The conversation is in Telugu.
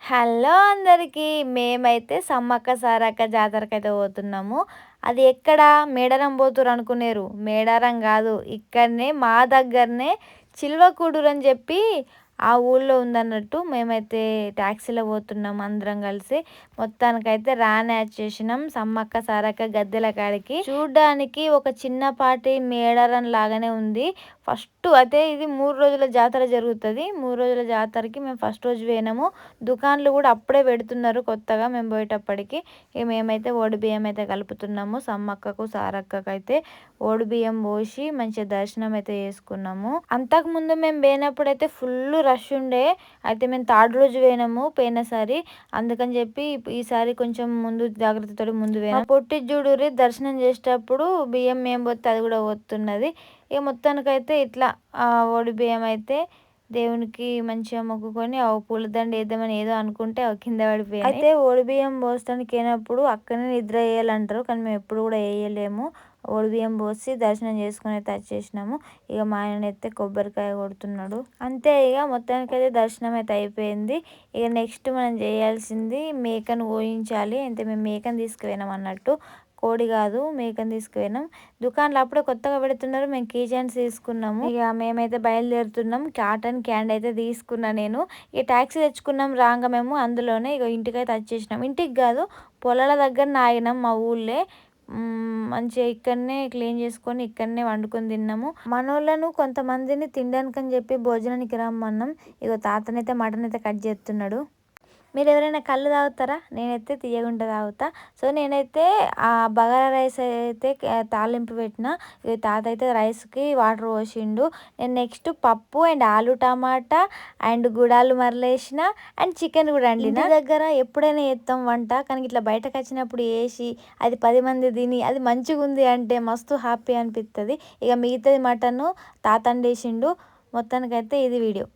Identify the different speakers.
Speaker 1: హలో అందరికీ. మేమైతే సమ్మక్క సారక్క జాతరకైతే పోతున్నాము. అది ఎక్కడ? మేడారం పోతుర్రు అనుకునేరు. మేడారం కాదు, ఇక్కడనే మా దగ్గరనే చిల్వకూడూరు అని చెప్పి ఆ ఊళ్ళో ఉందన్నట్టు. మేమైతే ట్యాక్సీలో పోతున్నాం అందరం కలిసి. మొత్తానికైతే రానే వచ్చేసినాం సమ్మక్క సారక్క గద్దెల కాడికి. చూడ్డానికి ఒక చిన్నపాటి మేడారం లాగానే ఉంది. ఫస్ట్ అయితే ఇది 3 రోజుల జాతర జరుగుతుంది. 3 రోజుల జాతరకి మేము ఫస్ట్ రోజు పోయినాము. దుకాన్లు కూడా అప్పుడే పెడుతున్నారు కొత్తగా మేము పోయేటప్పటికి. మేమైతే ఓడి బియ్యం అయితే కలుపుతున్నాము. సమ్మక్కకు సారక్కకు అయితే ఓడి బియ్యం పోసి మంచిగా దర్శనం అయితే చేసుకున్నాము. అంతకుముందు మేము పోయినప్పుడు అయితే ఫుల్ రష్ ఉండే. అయితే మేము థర్డ్ రోజు పోయినాము పోయినసారి. అందుకని చెప్పి ఈసారి కొంచెం ముందు జాగ్రత్తతో ముందు పోయినాం. పొట్టి జూడూరి దర్శనం చేసేటప్పుడు బియ్యం మేము పోతే అది కూడా పోతున్నది. ఇక మొత్తానికైతే ఇట్లా ఓడి బియ్యం అయితే దేవునికి మంచిగా మొక్కుకొని పూలదండ వేద్దామని ఏదో అనుకుంటే కింద పడిపోయాయి. అయితే ఓడి బియ్యం పోస్తానికి అయినప్పుడు అక్కడనే నిద్ర వేయాలంటారు, కానీ మేము ఎప్పుడు కూడా వేయలేము. ఓడి బియ్యం పోసి దర్శనం చేసుకుని అయితే వచ్చేసినాము. ఇక మా ఆయన అయితే కొబ్బరికాయ కొడుతున్నాడు. అంతే, ఇక మొత్తానికైతే దర్శనం అయితే అయిపోయింది. ఇక నెక్స్ట్ మనం చేయాల్సింది మేకను కోయించాలి. అయితే మేము మేకను తీసుకుపోయినాం అన్నట్టు, కోడి కాదు మేకని తీసుకుపోయినాం. దుకాణంలో అప్పుడే కొత్తగా పెడుతున్నారు. మేము కీ చైన్స్ తీసుకున్నాము. ఇక మేమైతే బయలుదేరుతున్నాం. కాటన్ క్యాండ్ అయితే తీసుకున్నా నేను. ఇక ట్యాక్సీ తెచ్చుకున్నాం రాగా మేము అందులోనే. ఇక ఇంటికైతే వచ్చేసినాం. ఇంటికి కాదు, పొలాల దగ్గర ఆగినాం మా ఊళ్ళే. మంచిగా ఇక్కడనే క్లీన్ చేసుకొని ఇక్కడనే వండుకొని తిన్నాము. మనోళ్ళను కొంతమందిని తినడానికి అని చెప్పి భోజనానికి రమ్మన్నాం. ఇక తాతనైతే మటన్ అయితే కట్ చేస్తున్నాడు. మీరు ఎవరైనా కళ్ళు తాగుతారా? నేనైతే తీయగుంట తాగుతా. సో నేనైతే ఆ బగారా రైస్ అయితే తాలింపు పెట్టిన. ఇక తాత అయితే రైస్కి వాటర్ పోసిండు. నేను నెక్స్ట్ పప్పు అండ్ ఆలు టమాటా అండ్ గుడాలు మరలేసిన అండ్ చికెన్ కూడా అండి. ఇంటి దగ్గర ఎప్పుడైనా చేస్తాం వంట, కానీ ఇట్లా బయటకు వచ్చినప్పుడు వేసి అది 10 మంది తిని అది మంచిగా ఉంది అంటే మస్తు హ్యాపీ అనిపిస్తుంది. ఇక మిగతాది మటన్ తాత వండేసిండు. మొత్తానికైతే ఇది వీడియో.